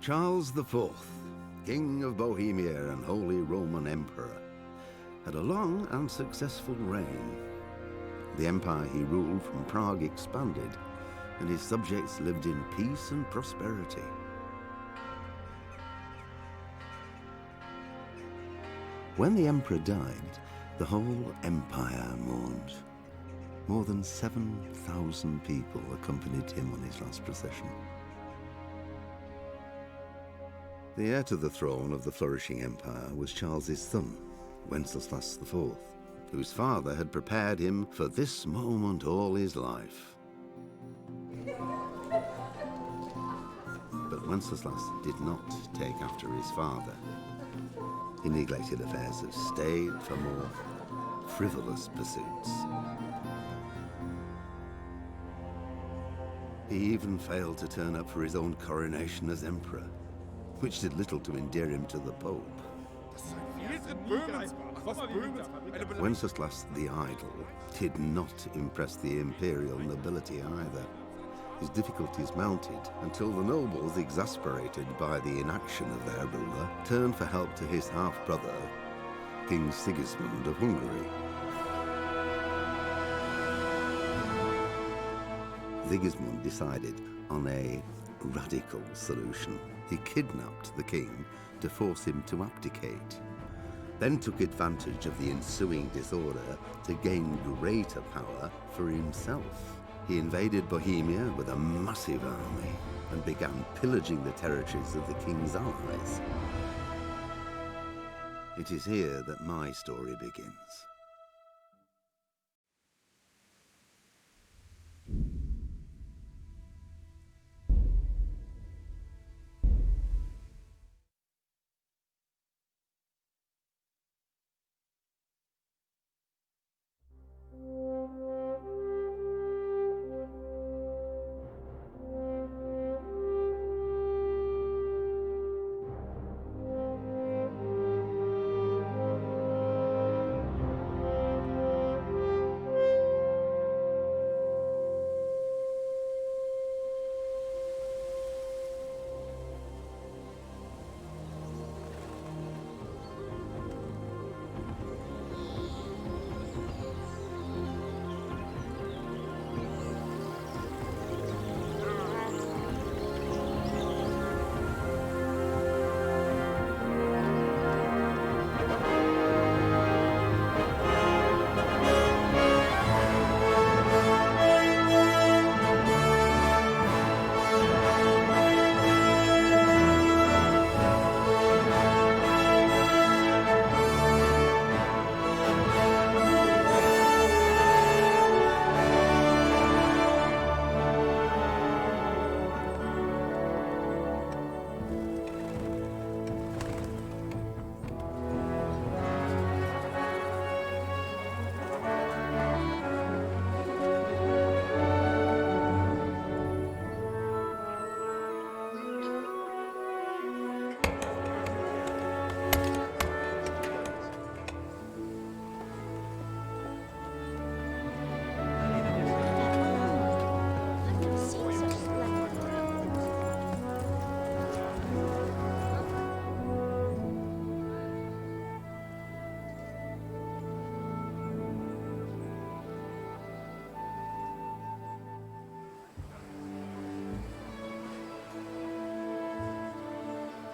Charles IV, King of Bohemia and Holy Roman Emperor, had a long and successful reign. The empire he ruled from Prague expanded, and his subjects lived in peace and prosperity. When the emperor died, the whole empire mourned. More than 7,000 people accompanied him on his last procession. The heir to the throne of the flourishing empire was Charles's son, Wenceslas IV, whose father had prepared him for this moment all his life. But Wenceslas did not take after his father. He neglected affairs of state for more frivolous pursuits. He even failed to turn up for his own coronation as emperor, which did little to endear him to the Pope. Wenceslas the Idle did not impress the imperial nobility either. His difficulties mounted until the nobles, exasperated by the inaction of their ruler, turned for help to his half-brother, King Sigismund of Hungary. Sigismund decided on a radical solution. He kidnapped the king to force him to abdicate, then took advantage of the ensuing disorder to gain greater power for himself. He invaded Bohemia with a massive army and began pillaging the territories of the king's allies. It is here that my story begins.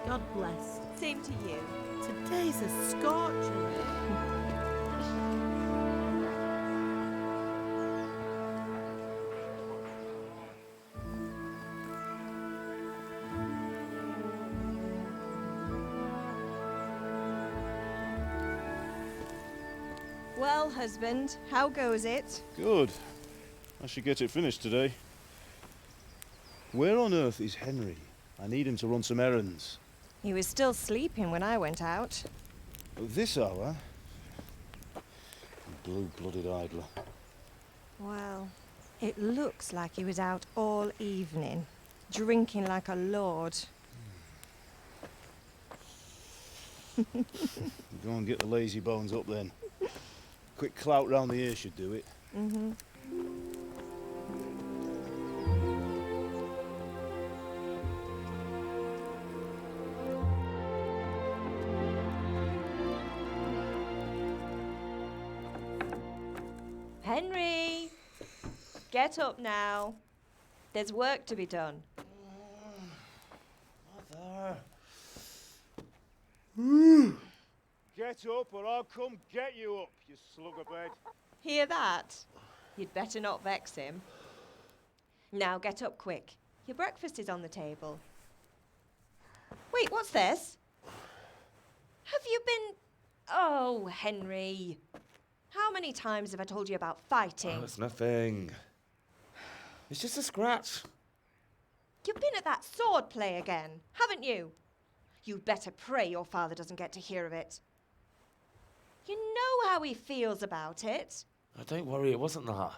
God bless. Same to you. Today's a scorcher. Well, husband, how goes it? Good. I should get it finished today. Where on earth is Henry? I need him to run some errands. He was still sleeping when I went out. At this hour? Blue-blooded idler. Well, it looks like he was out all evening, drinking like a lord. Go and get the lazy bones up then. Quick clout round the ear should do it. Mm-hmm. Henry! Get up now. There's work to be done. Mother. Get up or I'll come get you up, you slugabed. Hear that? You'd better not vex him. Now get up quick. Your breakfast is on the table. Wait, what's this? Have you been... Oh, Henry. How many times have I told you about fighting? Oh, it's nothing. It's just a scratch. You've been at that sword play again, haven't you? You'd better pray your father doesn't get to hear of it. You know how he feels about it. Oh, don't worry, it wasn't that.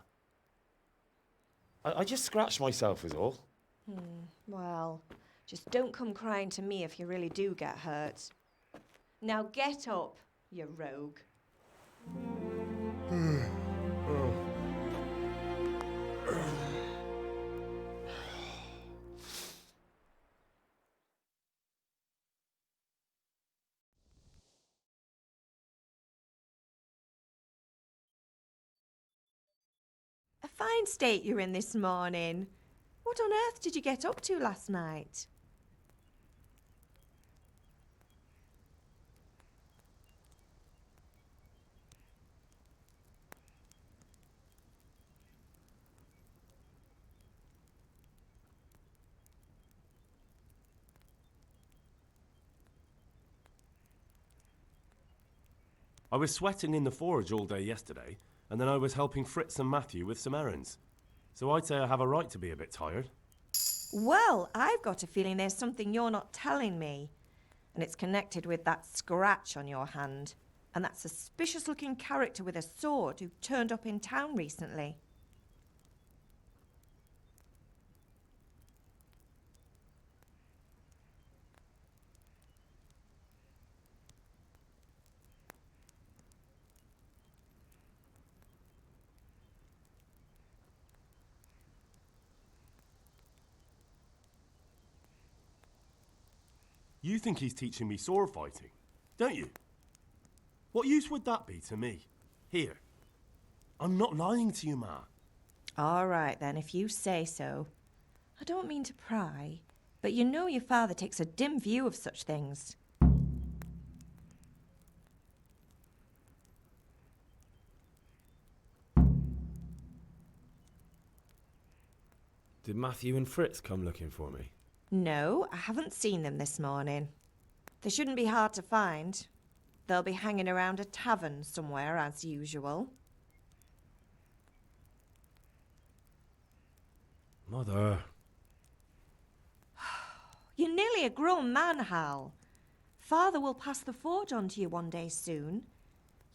I just scratched myself is all. Well, just don't come crying to me if you really do get hurt. Now get up, you rogue. A fine state you're in this morning. What on earth did you get up to last night? I was sweating in the forge all day yesterday, and then I was helping Fritz and Matthew with some errands. So I'd say I have a right to be a bit tired. Well, I've got a feeling there's something you're not telling me. And it's connected with that scratch on your hand. And that suspicious-looking character with a sword who turned up in town recently. You think he's teaching me sword fighting, don't you? What use would that be to me? Here. I'm not lying to you, Ma. All right, then, if you say so. I don't mean to pry, but you know your father takes a dim view of such things. Did Matthew and Fritz come looking for me? No, I haven't seen them this morning. They shouldn't be hard to find. They'll be hanging around a tavern somewhere, as usual. Mother. You're nearly a grown man, Hal. Father will pass the forge on to you one day soon.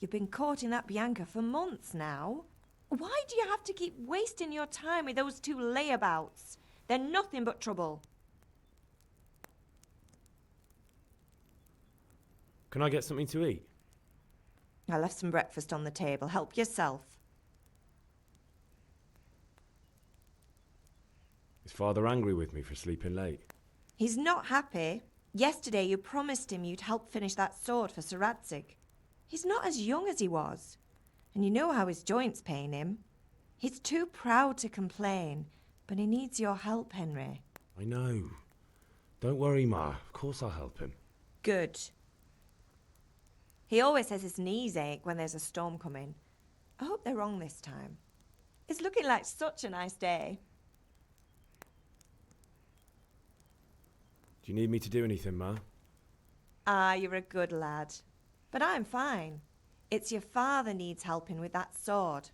You've been courting that Bianca for months now. Why do you have to keep wasting your time with those two layabouts? They're nothing but trouble. Can I get something to eat? I left some breakfast on the table. Help yourself. Is Father angry with me for sleeping late? He's not happy. Yesterday you promised him you'd help finish that sword for Sir Radzig. He's not as young as he was. And you know how his joints pain him. He's too proud to complain, but he needs your help, Henry. I know. Don't worry, Ma. Of course I'll help him. Good. He always says his knees ache when there's a storm coming. I hope they're wrong this time. It's looking like such a nice day. Do you need me to do anything, Ma? Ah, you're a good lad. But I'm fine. It's your father needs helping with that sword.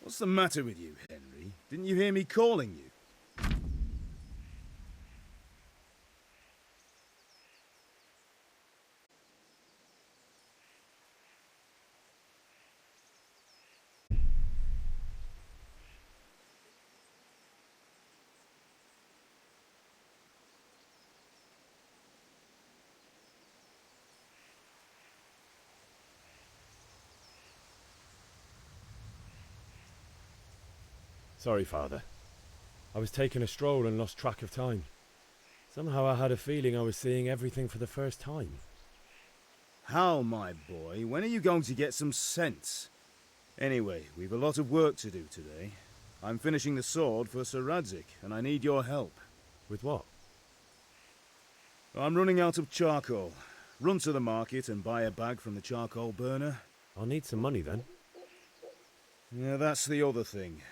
What's the matter with you, Henry? Didn't you hear me calling you? Sorry, Father. I was taking a stroll and lost track of time. Somehow I had a feeling I was seeing everything for the first time. Hal, my boy, when are you going to get some sense? Anyway, we've a lot of work to do today. I'm finishing the sword for Sir Radzig, and I need your help. With what? I'm running out of charcoal. Run to the market and buy a bag from the charcoal burner. I'll need some money then. Yeah, that's the other thing.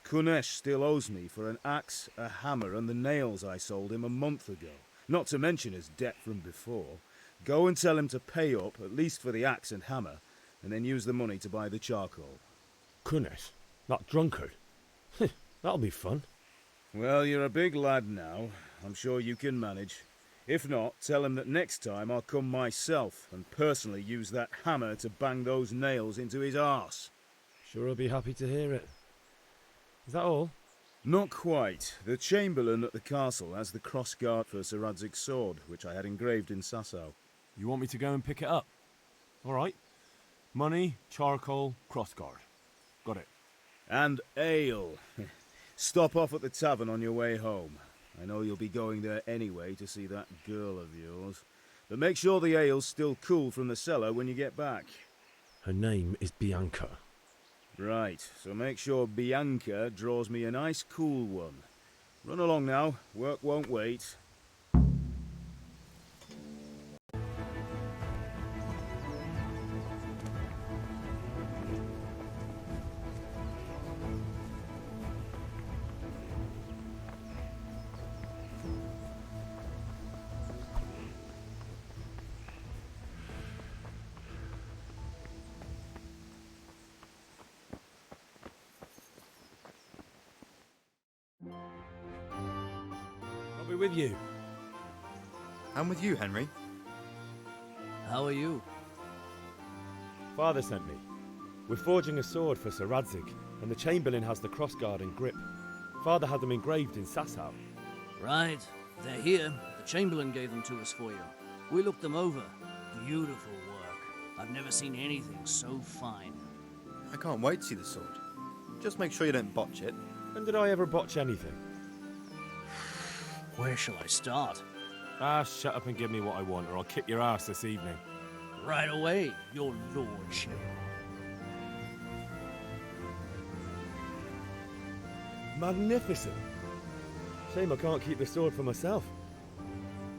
Kunesh still owes me for an axe, a hammer, and the nails I sold him a month ago. Not to mention his debt from before. Go and tell him to pay up, at least for the axe and hammer, and then use the money to buy the charcoal. Kunesh? That drunkard? That'll be fun. Well, you're a big lad now. I'm sure you can manage. If not, tell him that next time I'll come myself and personally use that hammer to bang those nails into his arse. Sure, I'll be happy to hear it. Is that all? Not quite. The Chamberlain at the castle has the crossguard for Sir Radzig's sword, which I had engraved in Sasau. You want me to go and pick it up? All right. Money, charcoal, crossguard. Got it. And ale. Stop off at the tavern on your way home. I know you'll be going there anyway to see that girl of yours. But make sure the ale's still cool from the cellar when you get back. Her name is Bianca. Right, so make sure Bianca draws me a nice cool one. Run along now, work won't wait. I'll be with you. I'm with you, Henry. How are you? Father sent me. We're forging a sword for Sir Radzig, and the Chamberlain has the crossguard and grip. Father had them engraved in Sasau. Right, they're here. The Chamberlain gave them to us for you. We looked them over. Beautiful work. I've never seen anything so fine. I can't wait to see the sword. Just make sure you don't botch it. When did I ever botch anything? Where shall I start? Ah, shut up and give me what I want, or I'll kick your ass this evening. Right away, your lordship. Magnificent. Shame I can't keep the sword for myself.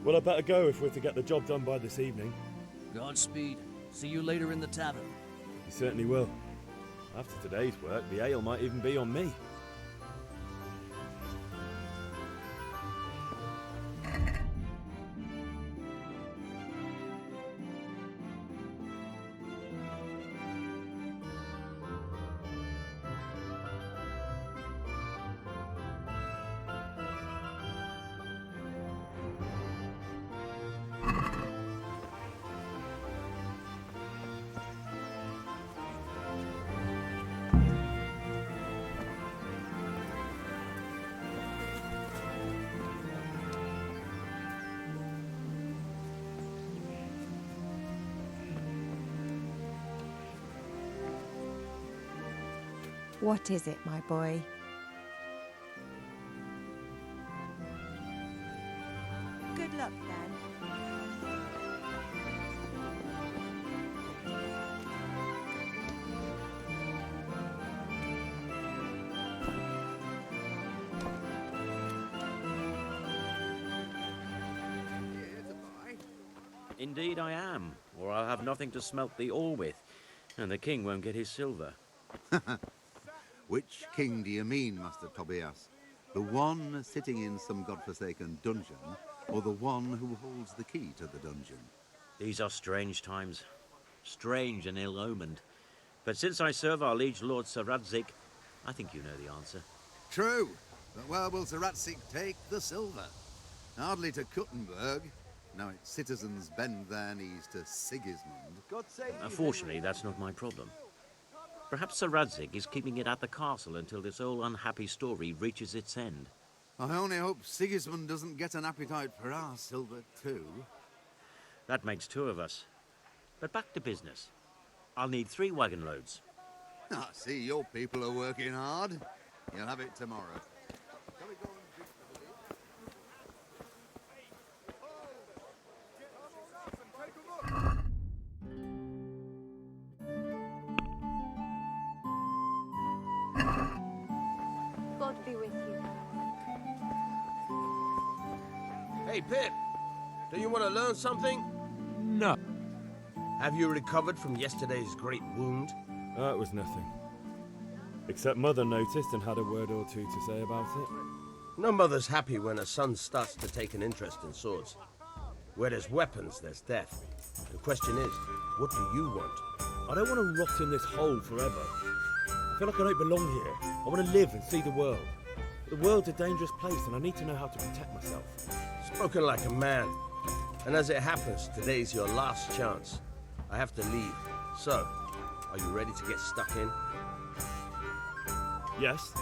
Well, I better go if we're to get the job done by this evening. Godspeed. See you later in the tavern. You certainly will. After today's work, the ale might even be on me. What is it, my boy? Good luck then. Indeed I am, or I'll have nothing to smelt the ore with, and the king won't get his silver. Which king do you mean, Master Tobias? The one sitting in some godforsaken dungeon, or the one who holds the key to the dungeon? These are strange times, strange and ill-omened. But since I serve our liege lord Sir Radzig, I think you know the answer. True, but where will Sir Ratzik take the silver? Hardly to Kuttenberg. Now its citizens bend their knees to Sigismund. Unfortunately, that's not my problem. Perhaps Sir Radzig is keeping it at the castle until this whole unhappy story reaches its end. I only hope Sigismund doesn't get an appetite for our silver too. That makes 2 of us. But back to business. I'll need 3 wagon loads. I see your people are working hard. You'll have it tomorrow. God be with you. Hey, Pip. Do you want to learn something? No. Have you recovered from yesterday's great wound? It was nothing. Except Mother noticed and had a word or 2 to say about it. No mother's happy when her son starts to take an interest in swords. Where there's weapons, there's death. The question is, what do you want? I don't want to rot in this hole forever. I feel like I don't belong here. I want to live and see the world. The world's a dangerous place and I need to know how to protect myself. Spoken like a man. And as it happens, today's your last chance. I have to leave. So, are you ready to get stuck in? Yes?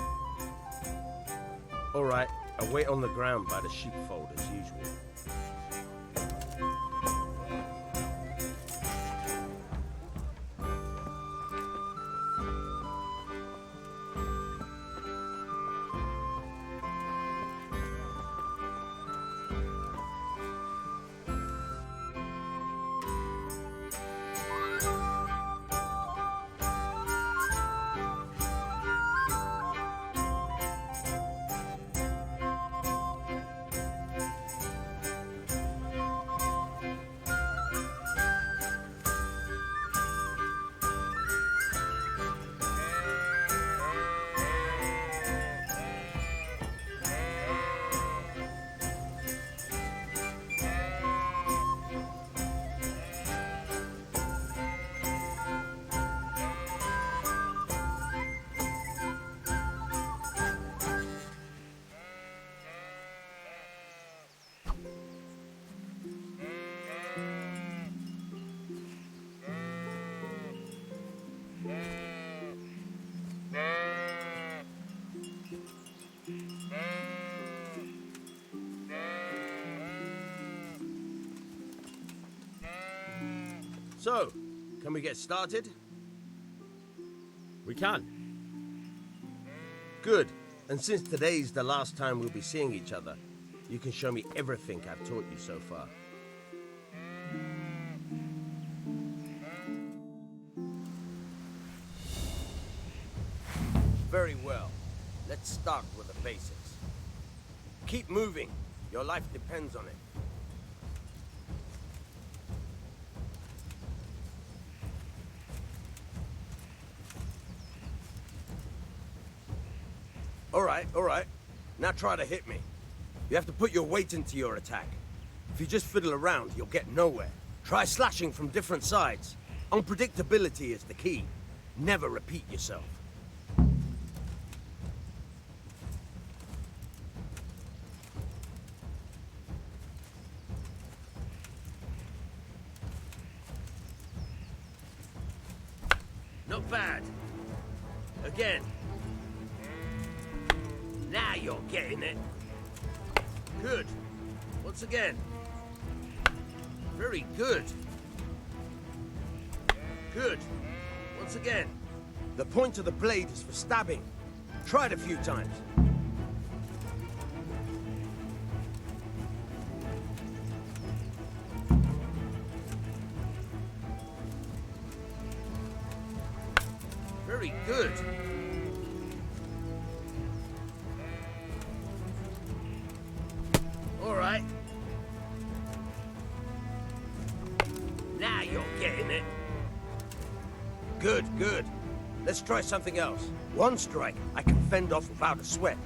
All right, I'll wait on the ground by the sheepfold as usual. So, can we get started? We can. Good. And since today's the last time we'll be seeing each other, you can show me everything I've taught you so far. Very well. Let's start with the basics. Keep moving. Your life depends on it. All right. Now try to hit me. You have to put your weight into your attack. If you just fiddle around, you'll get nowhere. Try slashing from different sides. Unpredictability is the key. Never repeat yourself. Not bad. Again. Now you're getting it. Good. Once again. Very good. Good. Once again. The point of the blade is for stabbing. Try it a few times. Very good. All right. Now you're getting it. Good, good. Let's try something else. One strike I can fend off without a sweat.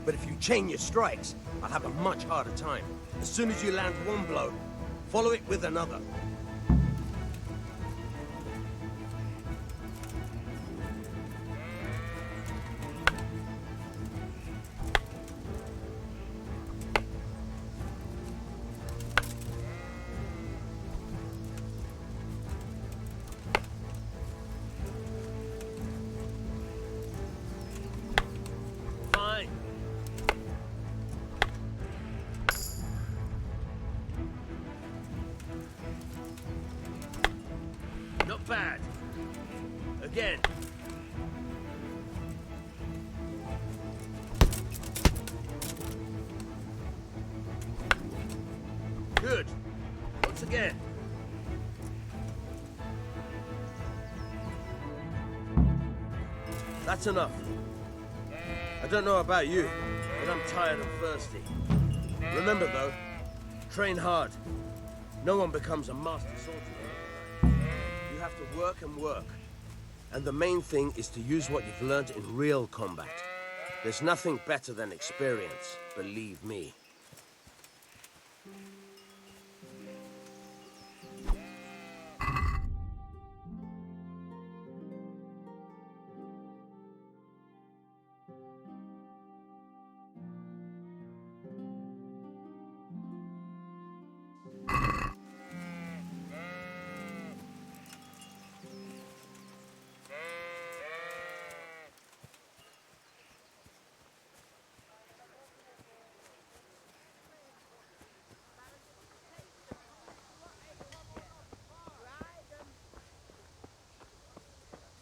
But if you chain your strikes, I'll have a much harder time. As soon as you land one blow, follow it with another. bad. Again. Good. Once again. That's enough. I don't know about you, but I'm tired and thirsty. Remember though, train hard. No one becomes a master swordsman. You have to work and work. And the main thing is to use what you've learned in real combat. There's nothing better than experience, believe me.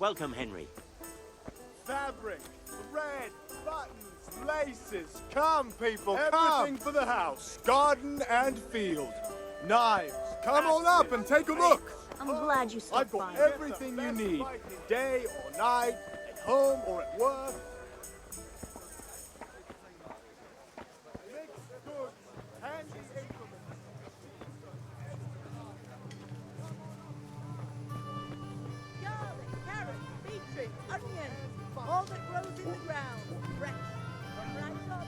Welcome, Henry. Fabric, thread, buttons, laces. Come, people, Everything for the house, garden and field. Knives. Come on up and take a look. I'm glad you stopped I've got by. everything you need, day or night, at home or at work. Mixed goods, handy implements. Garlic, carrots, beetroot, onions, all that grows in the ground. Fresh from right up.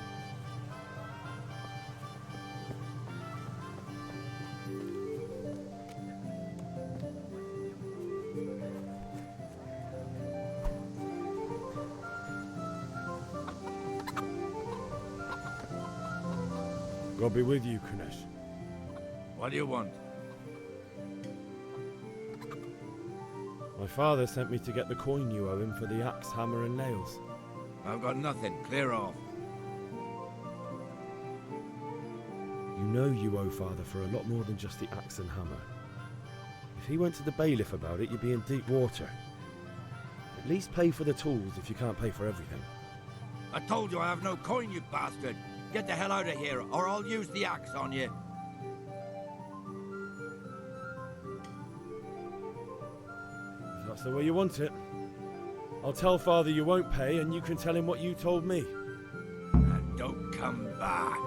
God be with you, Kunesh. What do you want? My father sent me to get the coin you owe him for the axe, hammer, and nails. I've got nothing. Clear off. You know you owe father for a lot more than just the axe and hammer. If he went to the bailiff about it, you'd be in deep water. At least pay for the tools if you can't pay for everything. I told you I have no coin, you bastard. Get the hell out of here, or I'll use the axe on you. If that's the way you want it, I'll tell father you won't pay, and you can tell him what you told me. And don't come back.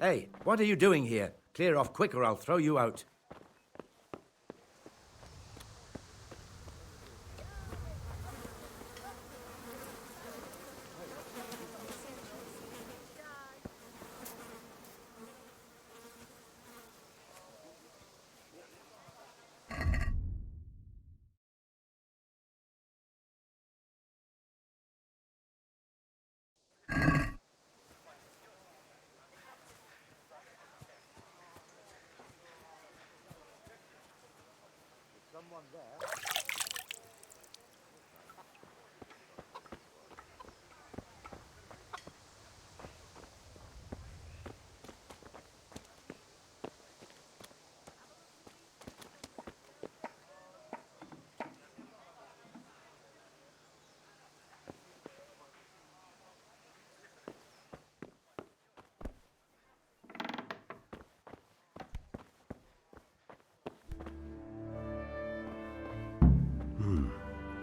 Hey, what are you doing here? Clear off quick or I'll throw you out.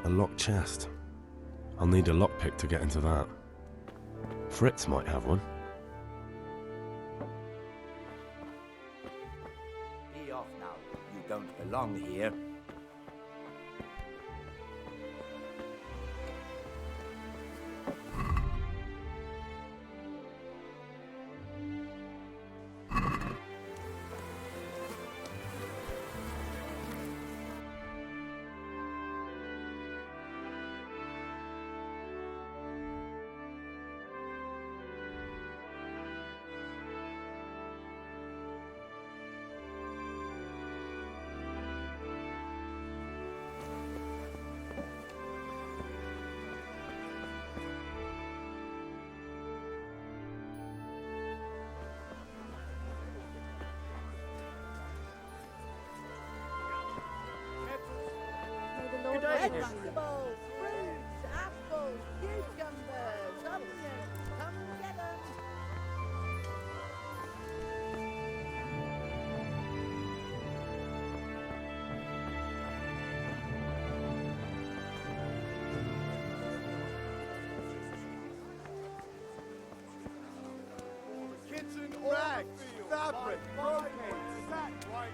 A locked chest. I'll need a lockpick to get into that. Fritz might have one. Be off now. You don't belong here. Vegetables, fruits, apples, cucumbers, onions. Come get them. Kitchen rags, fabric, brocade, sack, white.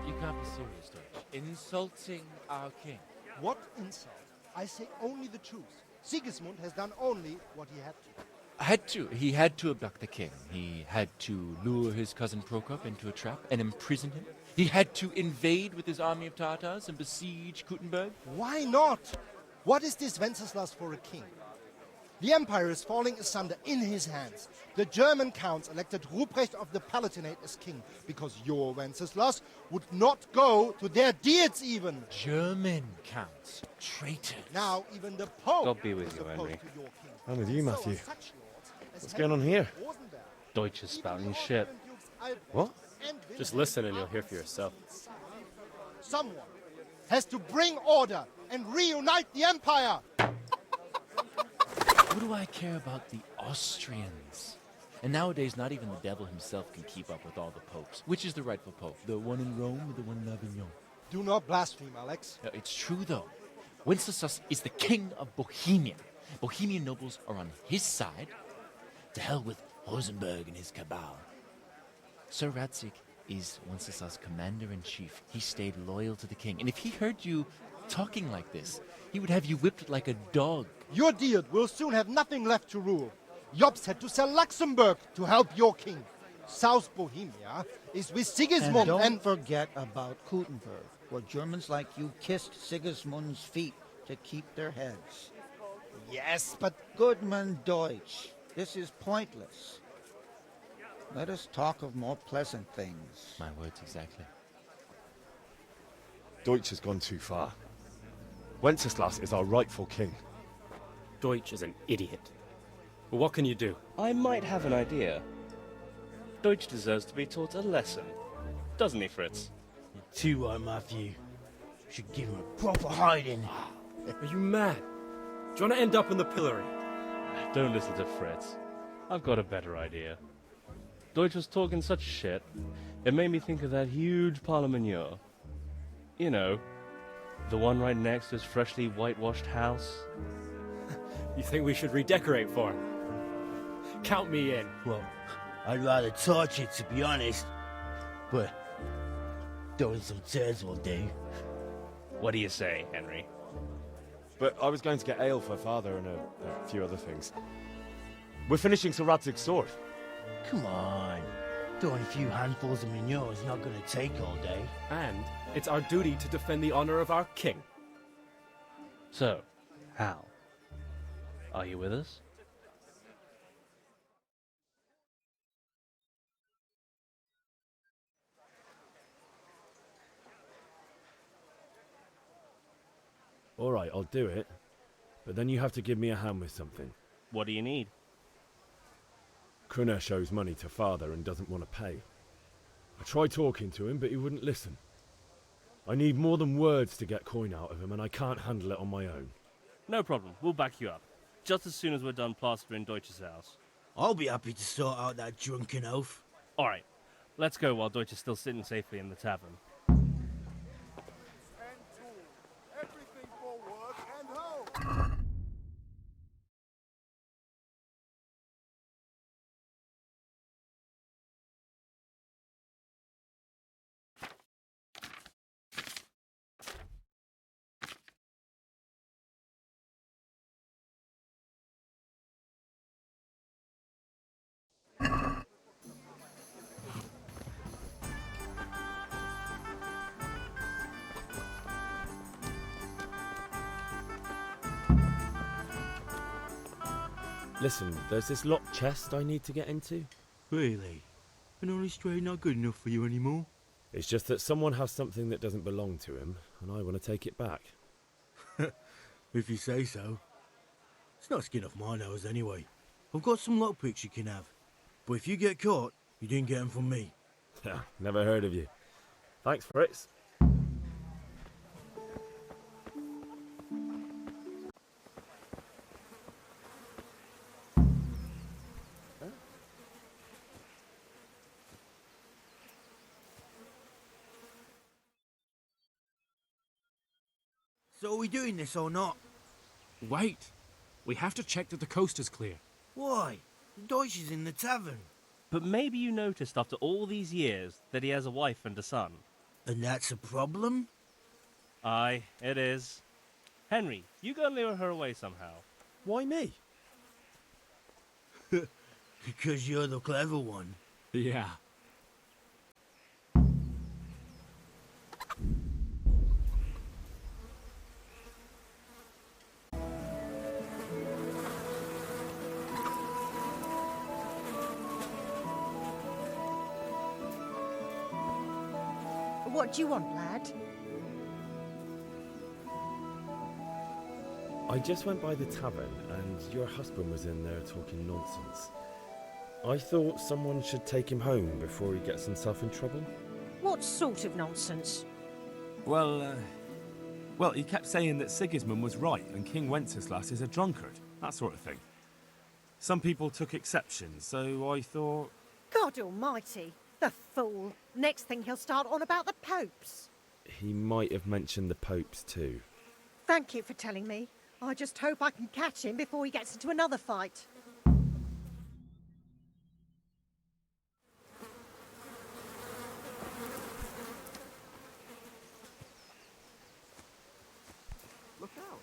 You can't be serious, Deutsch. Insulting our king. What insult? I say only the truth. Sigismund has done only what he had to. Had to. He had to abduct the king. He had to lure his cousin Prokop into a trap and imprison him. He had to invade with his army of Tatars and besiege Kuttenberg. Why not? What is this Wenceslas for a king? The empire is falling asunder in his hands. The German counts elected Ruprecht of the Palatinate as king because your Wenceslas would not go to their deeds even. German counts. Traitors. Now even the Pope God be with is you, opposed Henry. to your king. I'm with you, So are Matthew. such lords as What's going on here? Rosenberg, Deutsch is spouting shit. What? and Just Wilhelm listen and you'll hear for yourself. Someone has to bring order and reunite the empire. What do I care about the Austrians? And nowadays, not even the devil himself can keep up with all the popes. Which is the rightful pope? The one in Rome or the one in Avignon? Do not blaspheme, Alex. No, it's true, though. Wenceslas is the king of Bohemia. Bohemian nobles are on his side. To hell with Rosenberg and his cabal. Sir Radzig is Wenceslas' commander-in-chief. He stayed loyal to the king. And if he heard you talking like this, he would have you whipped like a dog. Your Diet will soon have nothing left to rule. Jobst had to sell Luxembourg to help your king. South Bohemia is with Sigismund And don't forget about Kuttenberg, where Germans like you kissed Sigismund's feet to keep their heads. Yes, but... Goodman Deutsch, this is pointless. Let us talk of more pleasant things. My words exactly. Deutsch has gone too far. Wenceslas is our rightful king. Deutsch is an idiot. But what can you do? I might have an idea. Deutsch deserves to be taught a lesson. Doesn't he, Fritz? You're too right, Matthew. Should give him a proper hiding. Are you mad? Do you want to end up in the pillory? Don't listen to Fritz. I've got a better idea. Deutsch was talking such shit, it made me think of that huge parliament. You know, the one right next to his freshly whitewashed house. You think we should redecorate for him? Count me in. Well, I'd rather torch it, to be honest. But throwing some tears will do. What do you say, Henry? But I was going to get ale for father and a few other things. We're finishing Sir Radzig's sword. Come on. Throwing a few handfuls of manure is not going to take all day. And it's our duty to defend the honor of our king. So, Hal, are you with us? All right, I'll do it. But then you have to give me a hand with something. What do you need? Krunesh owes money to father and doesn't want to pay. I tried talking to him, but he wouldn't listen. I need more than words to get coin out of him, and I can't handle it on my own. No problem. We'll back you up. Just as soon as we're done plastering Deutsch's house. I'll be happy to sort out that drunken oaf. All right. Let's go while Deutsch is still sitting safely in the tavern. Everything for work and home. Listen, there's this locked chest I need to get into. Really? And only straight not good enough for you anymore? It's just that someone has something that doesn't belong to him, and I want to take it back. If you say so. It's not skin off my nose anyway. I've got some lockpicks you can have. But if you get caught, you didn't get them from me. Never heard of you. If Thanks, Fritz. So are we doing this or not? Wait. We have to check that the coast is clear. Why? The Deutsch is in the tavern. But maybe you noticed after all these years that he has a wife and a son. And that's a problem? Aye, it is. Henry, you go and lure her away somehow. Why me? Because you're the clever one. Yeah. What do you want, lad? I just went by the tavern and your husband was in there talking nonsense. I thought someone should take him home before he gets himself in trouble. What sort of nonsense? Well, he kept saying that Sigismund was right and King Wenceslas is a drunkard, that sort of thing. Some people took exception, so I thought... God almighty, the fool. Next thing he'll start on about the popes. He might have mentioned the popes too. Thank you for telling me. I just hope I can catch him before he gets into another fight. Look out.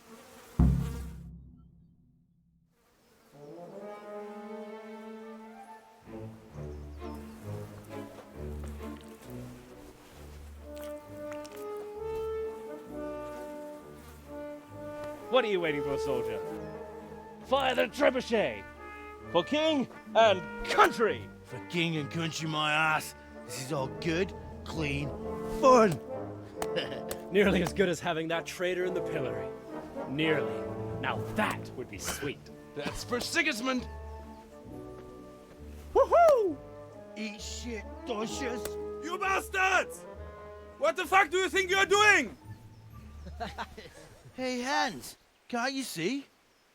What are you waiting for, soldier? Fire the trebuchet! For king and country! For king and country, my ass. This is all good, clean, fun. Nearly as good as having that traitor in the pillory. Nearly. Now that would be sweet. That's for Sigismund. Woohoo! Eat shit, Deutsches. You bastards! What the fuck do you think you're doing? Hey, Hans, can't you see?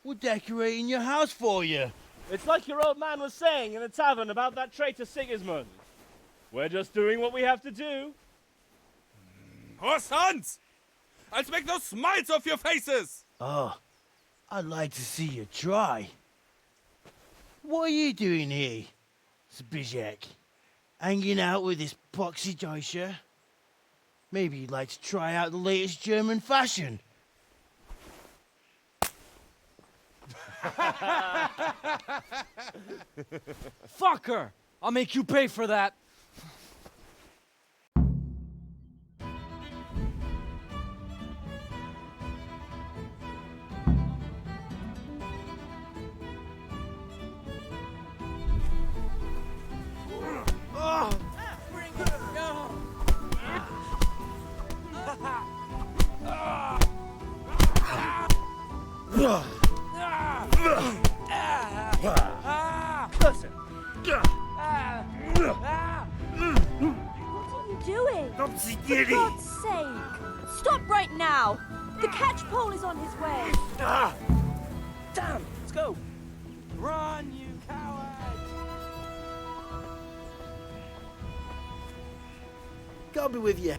We're decorating your house for you. It's like your old man was saying in the tavern about that traitor Sigismund. We're just doing what we have to do. Horse Hans! I'll make those smiles off your faces! Oh, I'd like to see you try. What are you doing here, Zbigniew? Hanging out with this poxy Deutscher? Maybe you'd like to try out the latest German fashion. Fucker! I'll make you pay for that. Listen. What are you doing? For God's sake! Stop right now! The catch pole is on his way! Damn! Let's go! Run, you coward! God be with you.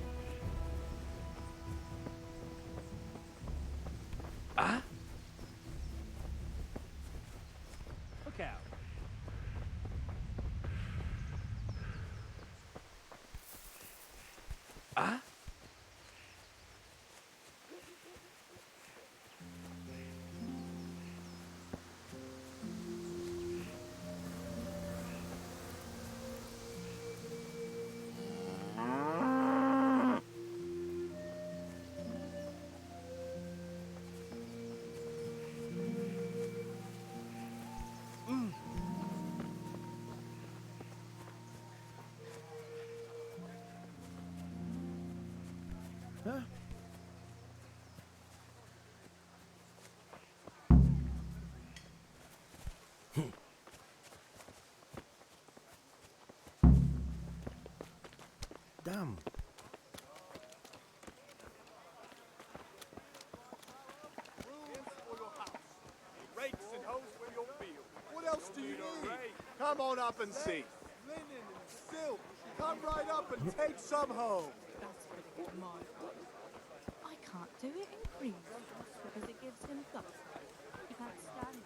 Look out. Damn. Come on up and see. Linen and silk. Come right up and take some home. That's for the good man. I can't do it in cream because it gives him guts. He can't stand it.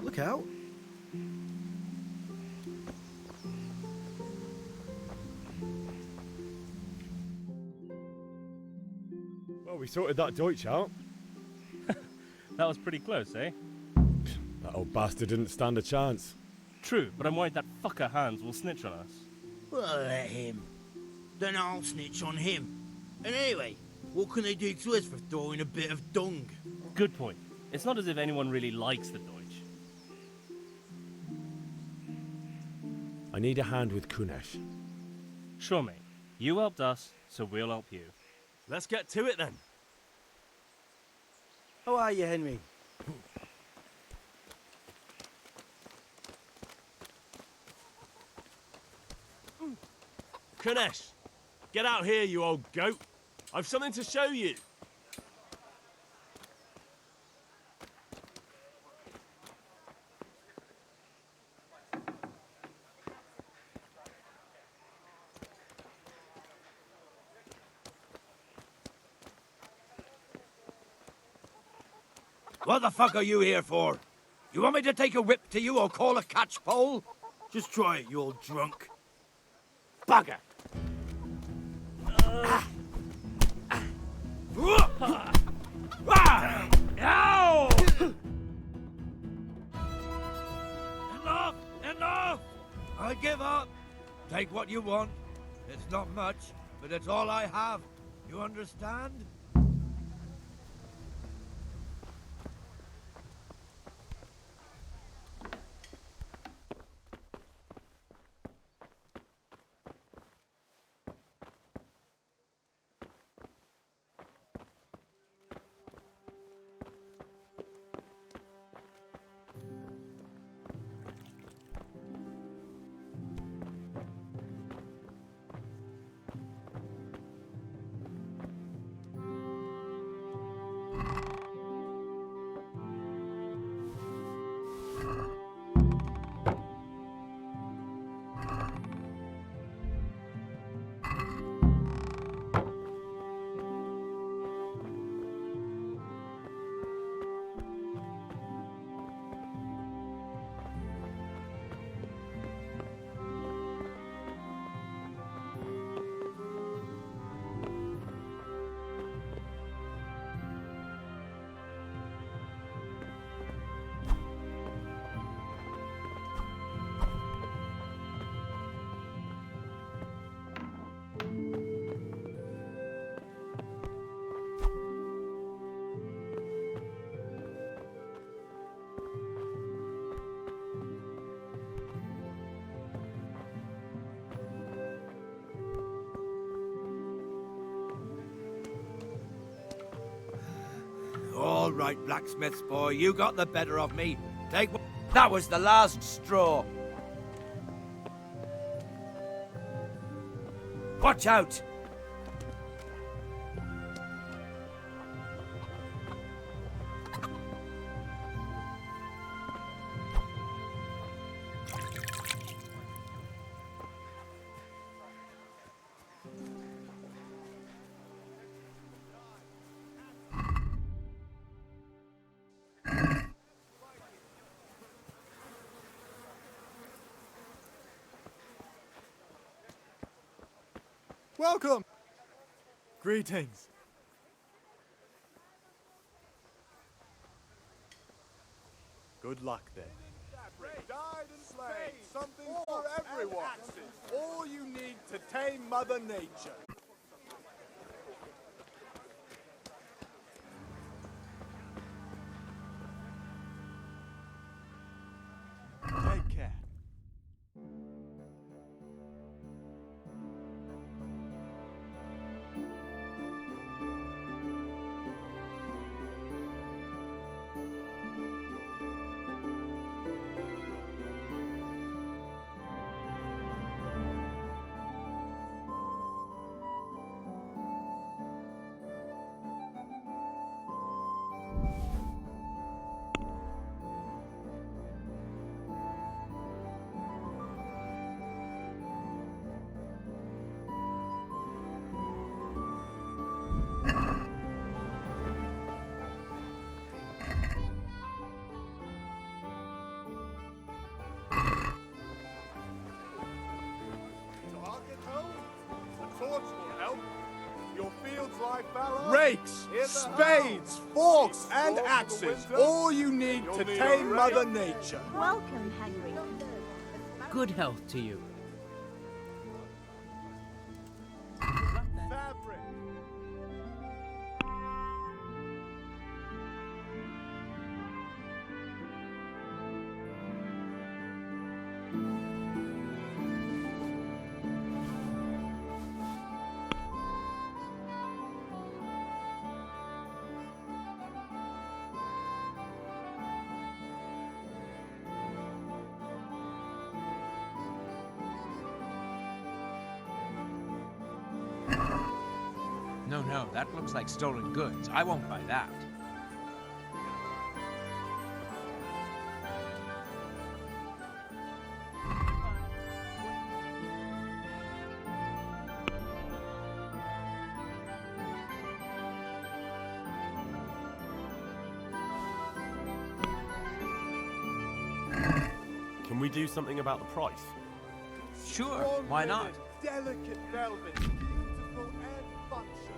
Look out. Well, we sorted that Deutsch out. That was pretty close, eh? That old bastard didn't stand a chance. True, but I'm worried that fucker Hans will snitch on us. Well, let him. Then I'll snitch on him. And anyway, what can they do to us for throwing a bit of dung? Good point. It's not as if anyone really likes the Deutsch. I need a hand with Kunesh. Sure, mate. You helped us, so we'll help you. Let's get to it then. How are you, Henry? Kunesh, get out here, you old goat. I've something to show you. What the fuck are you here for? You want me to take a whip to you or call a catchpole? Just try it, you old drunk. Bugger! Ow! Enough! Enough! I give up. Take what you want. It's not much, but it's all I have. You understand? All right, blacksmith's boy, you got the better of me. Take what... That was the last straw. Watch out! Welcome! Greetings. Good luck then. Died and slain, something for everyone. All you need to tame Mother Nature. my fellow. Rakes, spades, forks, and axes. All you need to tame Mother Nature. Welcome, Henry. Good health to you. Fabric. No, that looks like stolen goods. I won't buy that. Can we do something about the price? Sure, why not? Delicate velvet, beautiful and functional.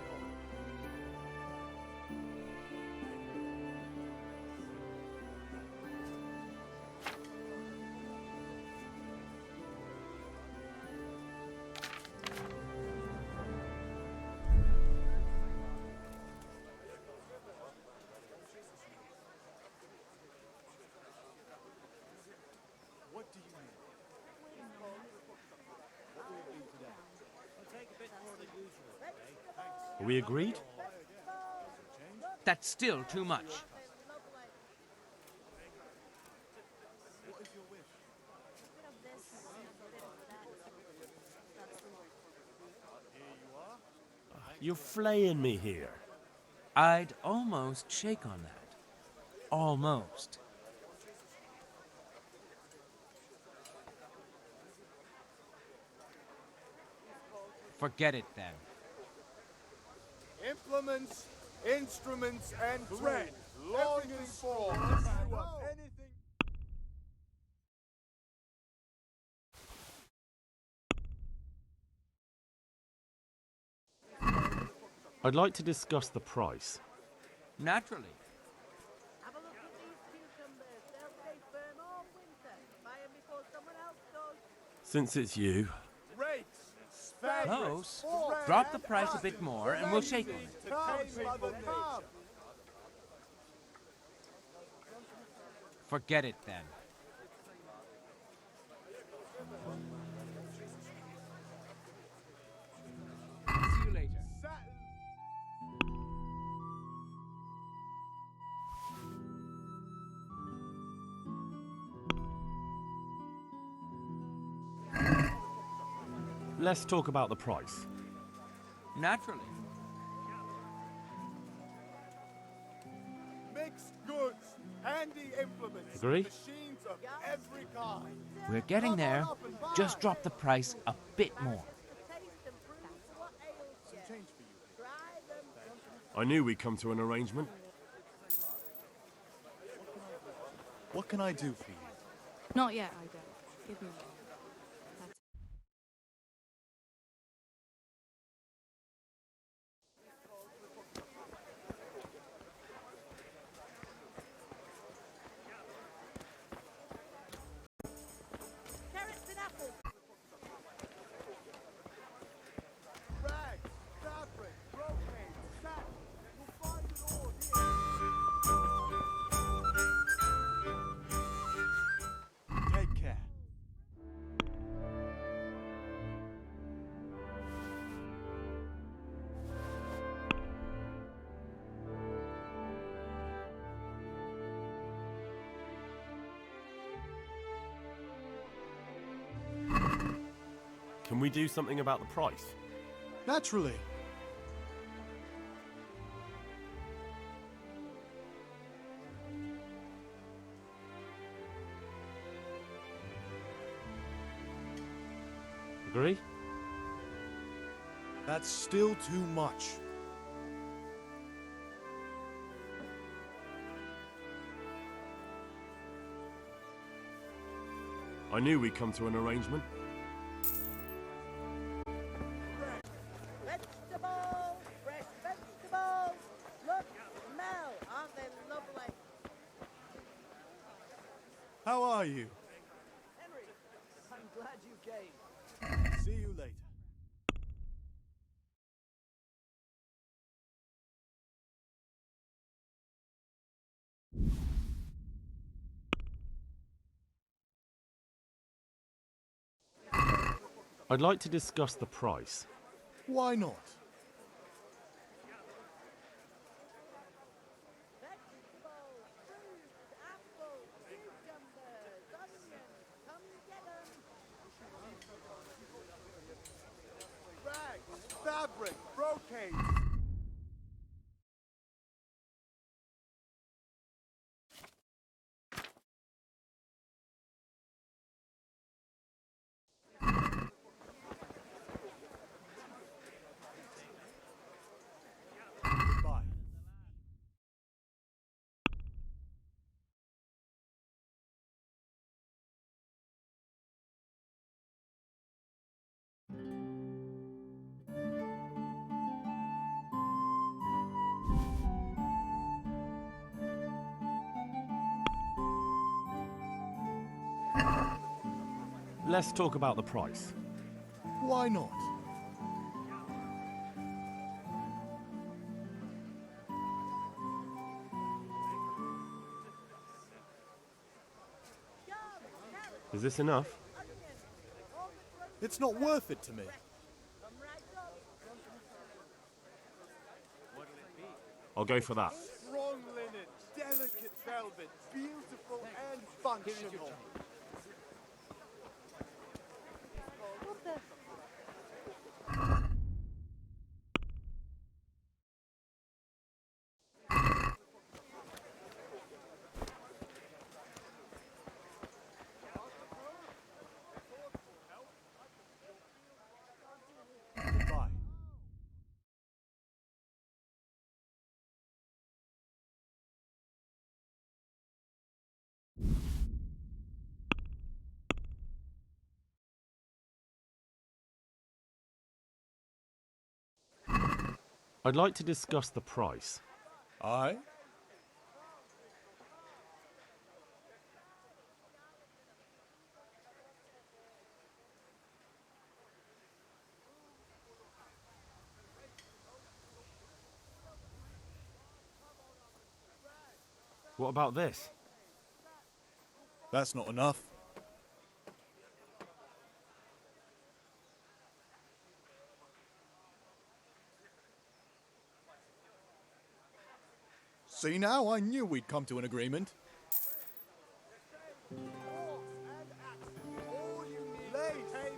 What do you need? Are we agreed? That's still too much. You're flaying me here. I'd almost shake on that. Almost. Forget it then. Implements, instruments, and thread. Long and strong. Anything. I'd like to discuss the price. Naturally. Have a look at these cucumbers. They'll stay firm all winter. Buy them before someone else does. Since it's you. Close. Drop the price a bit more and we'll shake on it. Forget it then. See you later. Let's talk about the price. Naturally. Mixed goods, handy implements, Agree? machines of every kind. We're getting there. Just drop the price a bit more. I knew we'd come to an arrangement. What can I do for you? Not yet, I don't. Give me a minute. Carrots and apples. Rags, fabric, brocade, satin. You'll find it all here. Take care. Can we do something about the price? Naturally. Agree? That's still too much. I knew we'd come to an arrangement. Vegetables, fresh vegetables. Glad you came. See you later. I'd like to discuss the price. Why not? Rags, fabric, brocade. Goodbye. Let's talk about the price. Why not? Is this enough? It's not worth it to me. I'll go for that. Strong linen, delicate velvet, beautiful and functional. What the? Goodbye. I'd like to discuss the price. Aye? What about this? That's not enough. See now, I knew we'd come to an agreement. Lace,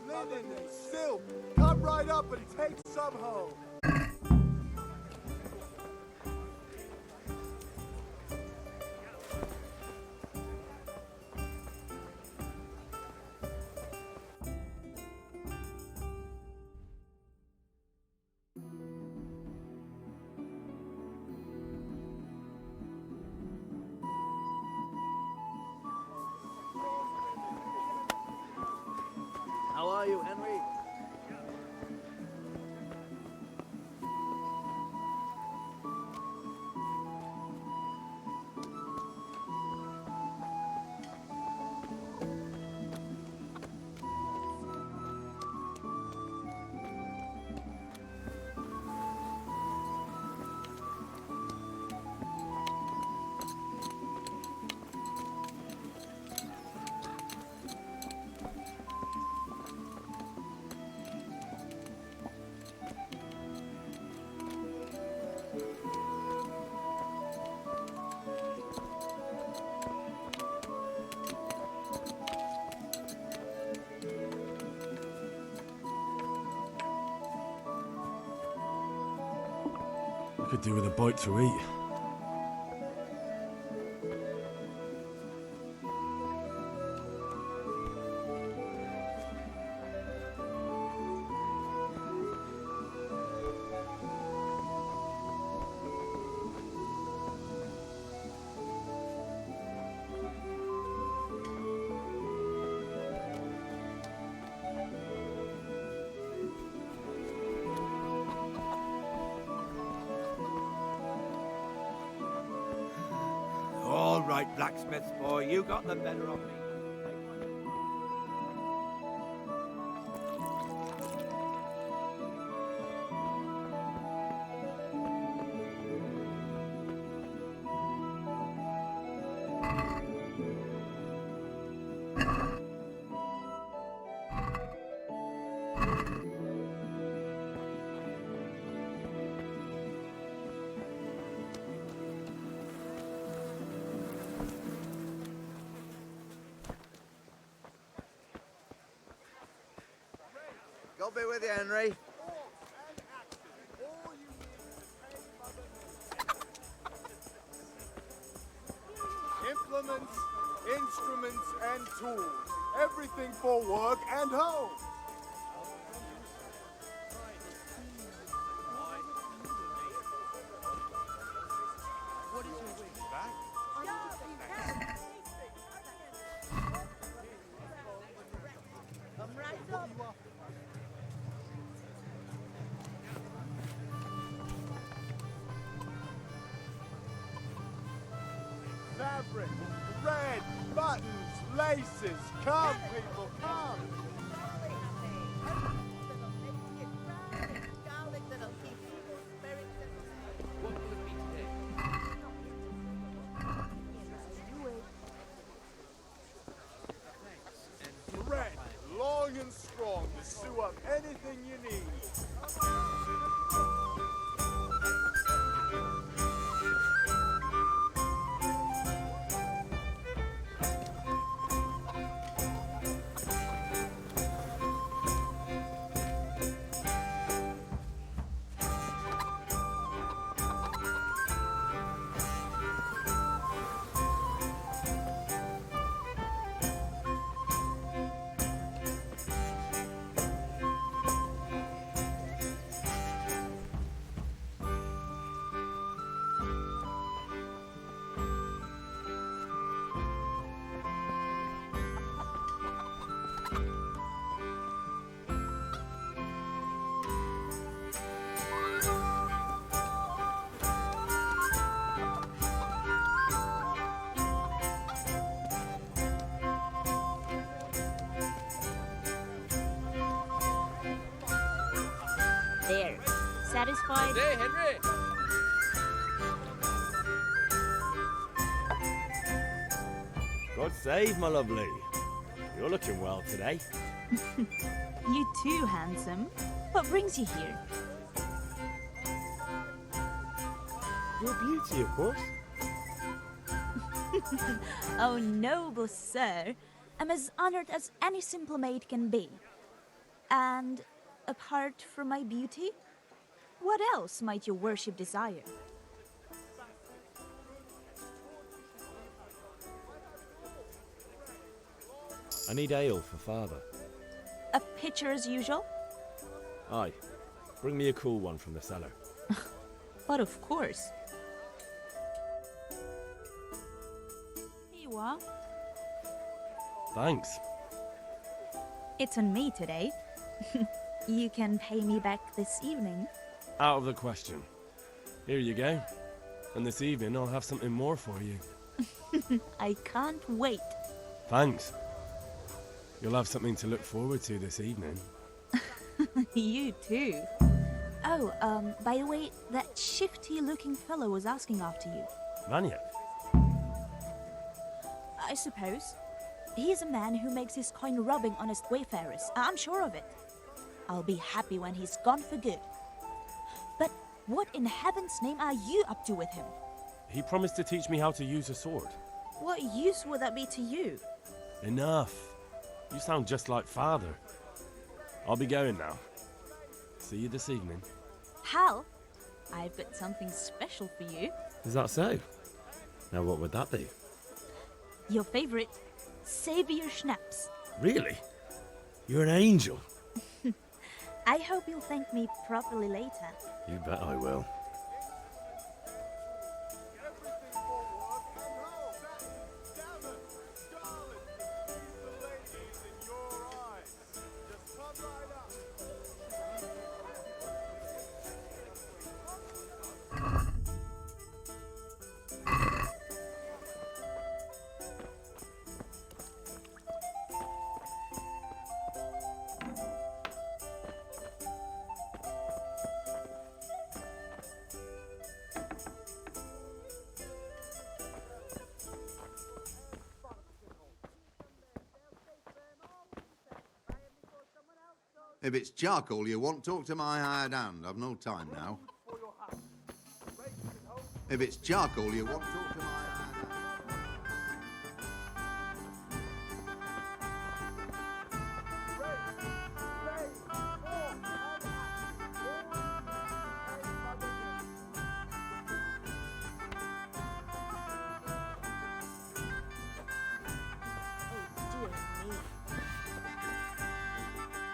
linen, silk, come right up and take some home. How are you, Henry? I could do with a bite to eat. All right, blacksmith boy, you got the better of me. I'll be with you, Henry. Implements, instruments, and tools. Everything for work and home. What is your way back? Come right up. Fabric, red, buttons, laces. Come, people, come. What will it be today? Red, long and strong to sew up anything you need. There. Satisfied? Hey, Henry! God save, my lovely. You're looking well today. You too, handsome. What brings you here? Your beauty, of course. Oh, noble sir. I'm as honored as any simple maid can be. And apart from my beauty, what else might your worship desire? I need ale for father. A pitcher as usual? Aye. Bring me a cool one from the cellar. But of course. Here you are. Thanks. It's on me today. You can pay me back this evening. Out of the question. Here you go. And this evening I'll have something more for you. I can't wait. Thanks. You'll have something to look forward to this evening. You too. Oh, by the way, that shifty-looking fellow was asking after you. Vanya? I suppose. He's a man who makes his coin robbing honest wayfarers. I'm sure of it. I'll be happy when he's gone for good. But what in heaven's name are you up to with him? He promised to teach me how to use a sword. What use would that be to you? Enough. You sound just like father. I'll be going now. See you this evening. Hal, I've got something special for you. Is that so? Now what would that be? Your favorite, Savior Schnapps. Really? You're an angel. I hope you'll thank me properly later. You bet I will. If it's charcoal you want, talk to my hired hand. I've no time now. If it's charcoal you want, talk to my hired hand.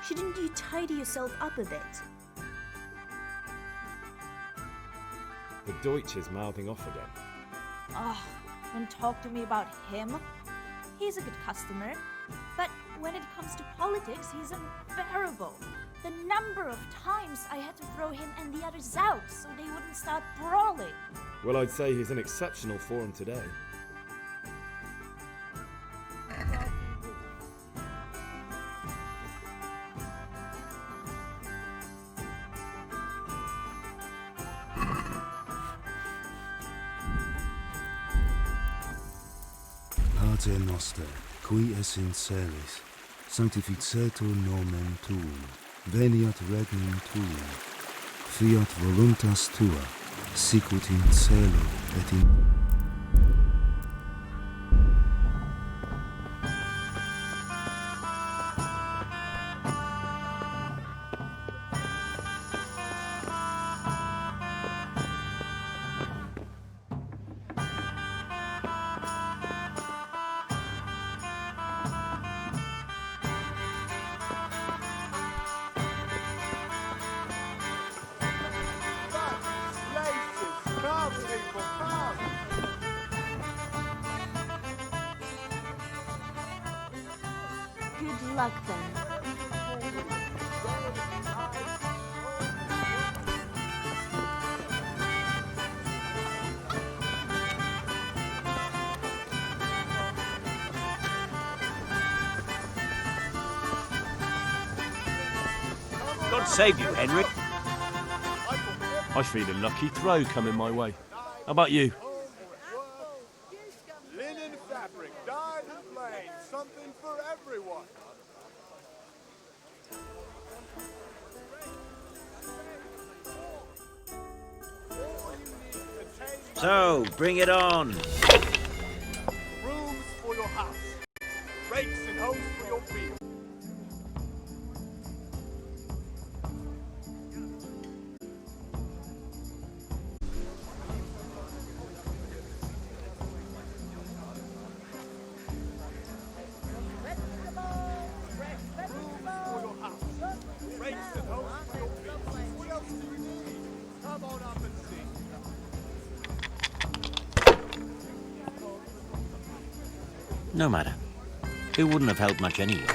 Shouldn't you tidy yourself up a bit? The Deutsch is mouthing off again. Oh, don't talk to me about him. He's a good customer, but when it comes to politics, he's unbearable. The number of times I had to throw him and the others out so they wouldn't start brawling. Well, I'd say he's in exceptional form today. Pater noster, qui es in celis, sanctificetur nomen tuum, veniat regnum tuum, fiat voluntas tua, sicut in cielo et in... Good luck then. God save you, Henry. I feel a lucky throw coming my way. How about you? Linen fabric, dyed and plain, something for everyone. So, bring it on. Rooms for your house, rakes and hoes for your field. No matter. It wouldn't have helped much anyway.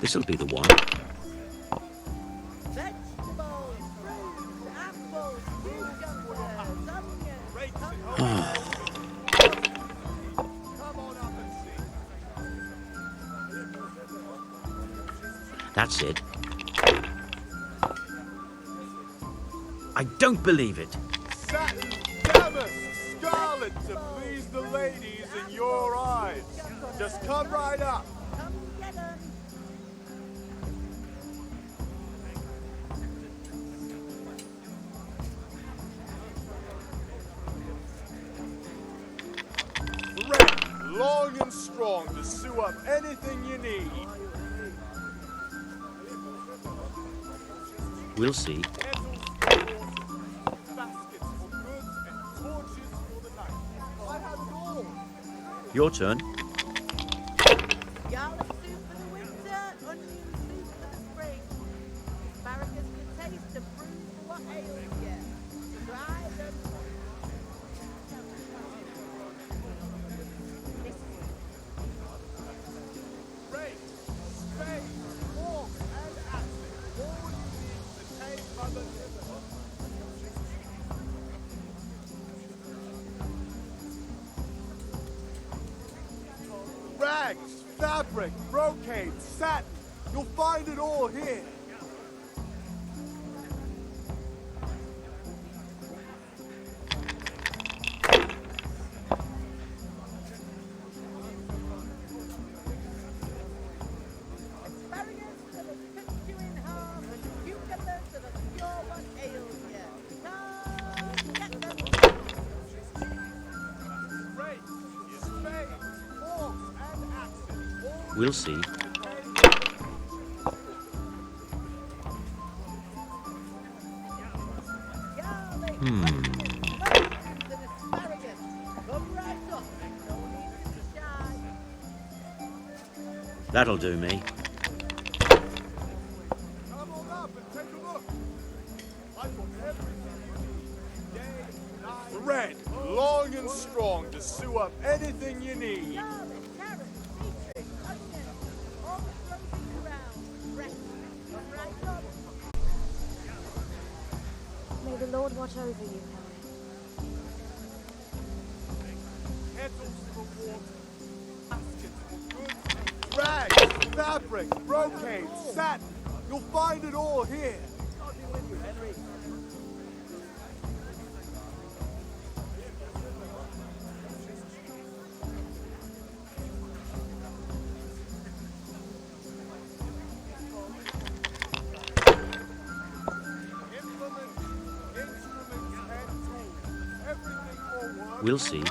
This'll be the one. Vegetables, fruits, apples, cucumbers, onions, That's it. I don't believe it. Satin, damask, scarlet to please the ladies in your eyes. Just come right up. Thread, long and strong to sew up anything you need. We'll see. Your turn. garlic soup for the winter, onion soup for the spring. Asparagus for taste and prunes for what ails you. Try them. Rake, spade, fork, and axes. All you need to tame Mother River. Rags, fabric, brocade, satin. You'll find it all here. Asparagus that'll cut you in half, and cucumbers that'll cure what ails you. Come get them. Rake, spade, forks, and axes. All We'll see. garlic, Hmm. onions, and asparagus. Come right up. That'll do me. Come on up and take a look. I've got everything you need. Day, night. Thread, long and strong to sew up anything you need. Garlic, carrots, beetroot, onions, all the frozen ground. Fresh from right up. May the Lord watch over you, Harry. Kettles for water. Baskets for goods. Rags, fabric, brocade, satin. You'll find it all here. God be with you, Henry. We'll see.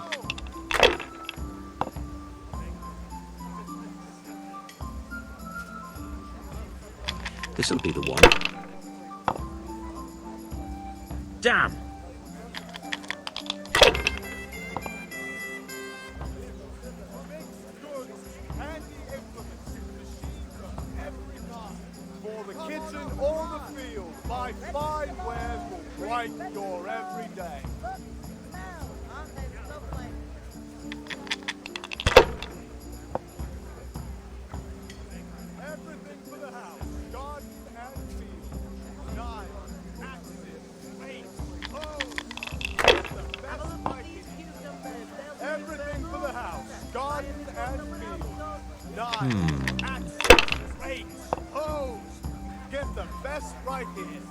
This'll be the one. Damn! For the kitchen or the field, my fine wares will brighten your every day. Aren't they lovely? Everything for the house, garden and field. Knives, axes, mace, hoes. The best fighting. Everything for the house, garden and field. Knives, axes, mace, hoes. Get the best right here.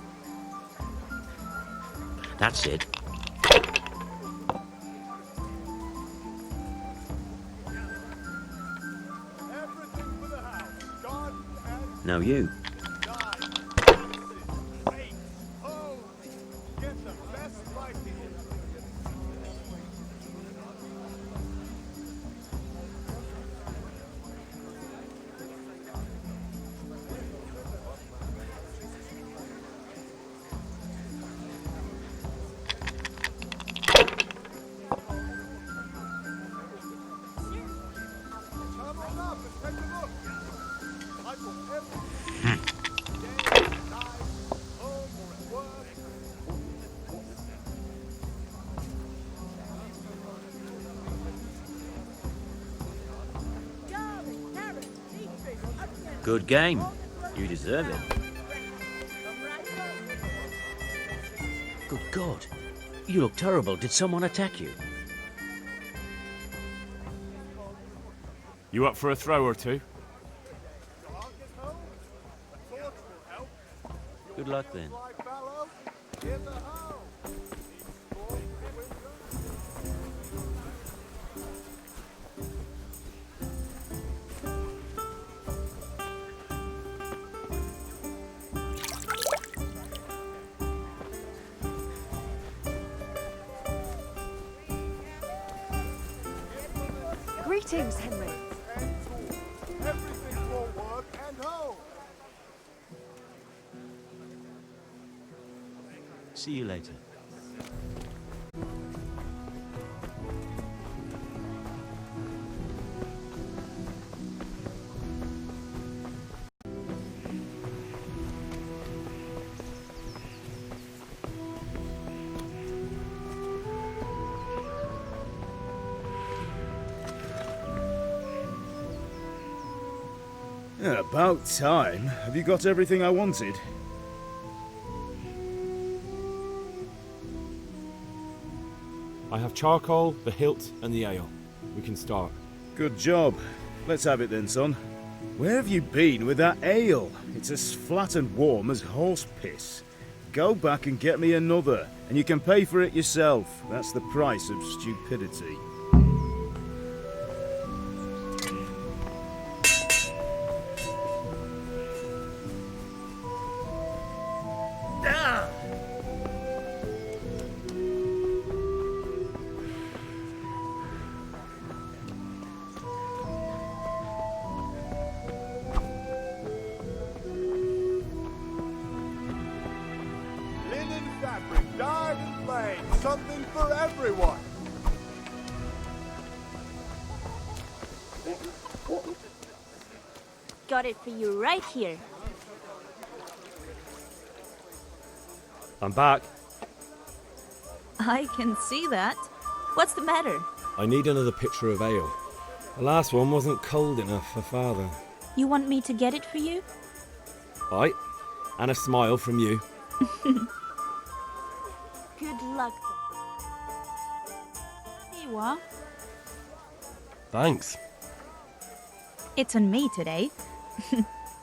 That's it. Everything for the house, garden and Now you. get the best right here. Come on up and take a look. I will everything. Day, night, home or at work. Garlic, carrots, beetroot, onions. Good game. You deserve it. From right up. Good God. You look terrible. Did someone attack you? You up for a throw or two? Good luck then. Greetings, Henry. Everything for work and home. See you later. Yeah, about time. Have you got everything I wanted? I have charcoal, the hilt, and the ale. We can start. Good job. Let's have it then, son. Where have you been with that ale? It's as flat and warm as horse piss. Go back and get me another, and you can pay for it yourself. That's the price of stupidity. Linen fabric, dyed and plain, something for everyone. got it for you right here. I'm back. I can see that. What's the matter? I need another pitcher of ale. The last one wasn't cold enough for Father. You want me to get it for you? Aye, and a smile from you. Good luck. Here you are. Thanks. It's on me today.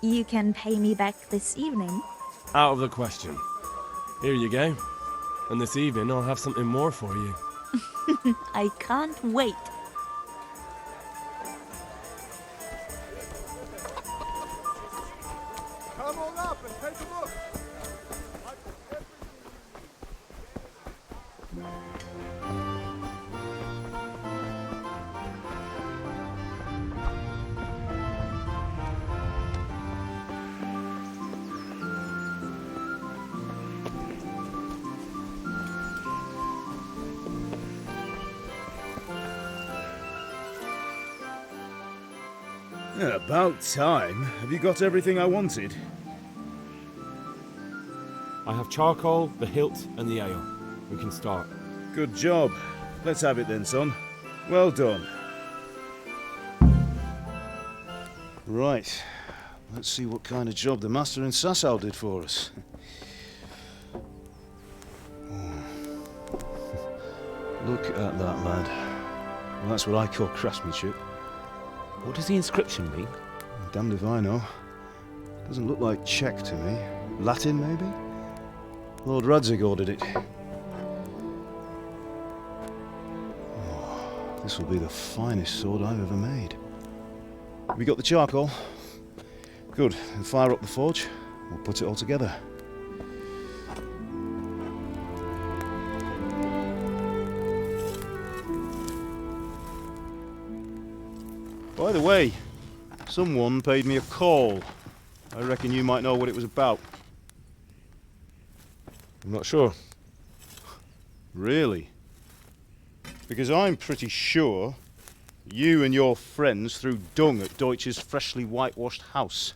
You can pay me back this evening. Out of the question. Here you go. And this evening I'll have something more for you. I can't wait. Come on up and take a look. Yeah, about time. Have you got everything I wanted? I have charcoal, the hilt, and the ale. We can start. Good job. Let's have it then, son. Well done. Right. Let's see what kind of job the master in Sasau did for us. Look at that, lad. Well, that's what I call craftsmanship. What does the inscription mean? Damned if I know. Doesn't look like Czech to me. Latin, maybe? Lord Radzig ordered it. Oh, this will be the finest sword I've ever made. We got the charcoal? Good. Then fire up the forge. We'll put it all together. By the way, someone paid me a call. I reckon you might know what it was about. I'm not sure. Really? Because I'm pretty sure you and your friends threw dung at Deutsch's freshly whitewashed house.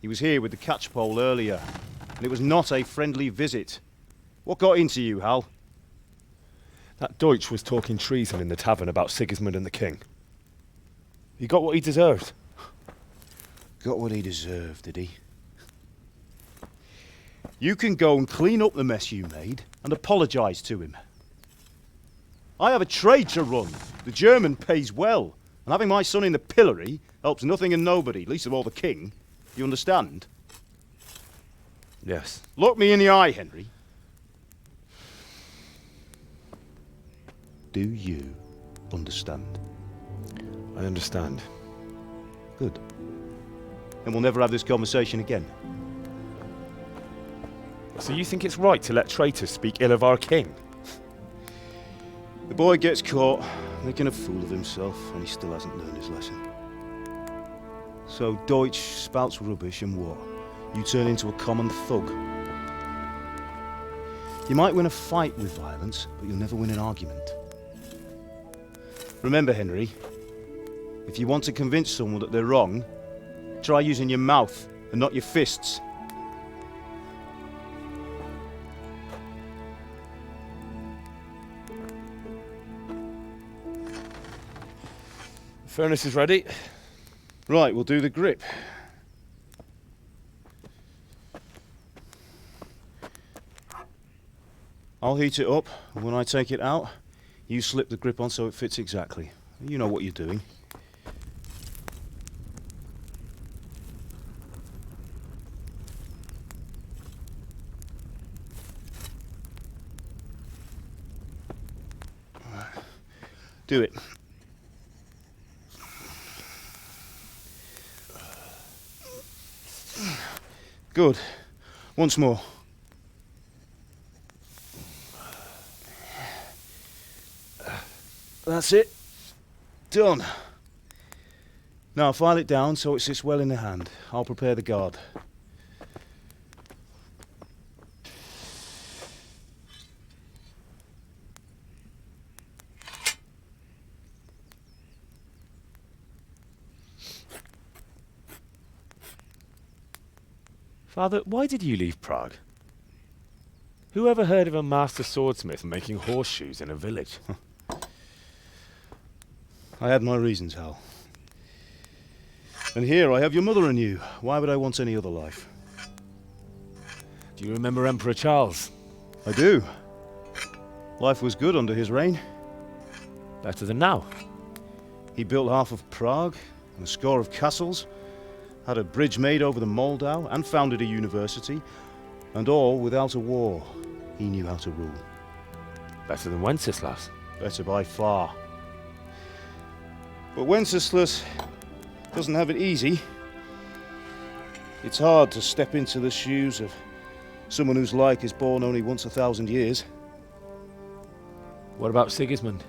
He was here with the catchpole earlier, and it was not a friendly visit. What got into you, Hal? That Deutsch was talking treason in the tavern about Sigismund and the king. He got what he deserved. Got what he deserved, did he? You can go and clean up the mess you made and apologise to him. I have a trade to run. The German pays well, and having my son in the pillory helps nothing and nobody, least of all the king. You understand? Yes. Look me in the eye, Henry. Do you understand? I understand. Good. And we'll never have this conversation again. So you think it's right to let traitors speak ill of our king? The boy gets caught, making a fool of himself, and he still hasn't learned his lesson. So Deutsch spouts rubbish, and what? You turn into a common thug. You might win a fight with violence, but you'll never win an argument. Remember, Henry, if you want to convince someone that they're wrong, try using your mouth and not your fists. The furnace is ready. Right, we'll do the grip. I'll heat it up, and when I take it out, you slip the grip on so it fits exactly. You know what you're doing. Do it. Good. Once more. That's it. Done. Now file it down so it sits well in the hand. I'll prepare the guard. Father, why did you leave Prague? Who ever heard of a master swordsmith making horseshoes in a village? I had my reasons, Hal. And here I have your mother and you. Why would I want any other life? Do you remember Emperor Charles? I do. Life was good under his reign. Better than now. He built half of Prague and a score of castles, had a bridge made over the Moldau, and founded a university, and all without a war. He knew how to rule. Better than Wenceslas. Better by far. But Wenceslas doesn't have it easy. It's hard to step into the shoes of someone whose like is born only once 1,000 years. What about Sigismund?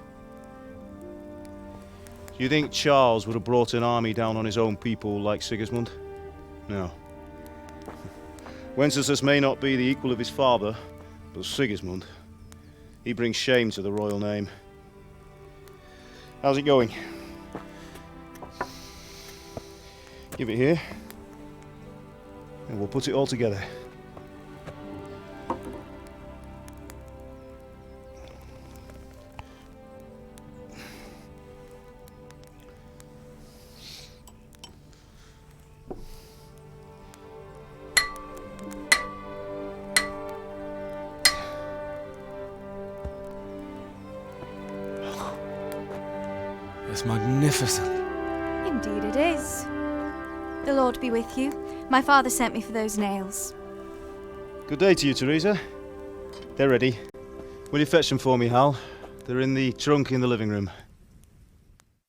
Do you think Charles would have brought an army down on his own people like Sigismund? No. Wenceslas may not be the equal of his father, but Sigismund, he brings shame to the royal name. How's it going? Give it here, and we'll put it all together. It's magnificent. Indeed it is. The Lord be with you. My father sent me for those nails. Good day to you, Teresa. They're ready. Will you fetch them for me, Hal? They're in the trunk in the living room.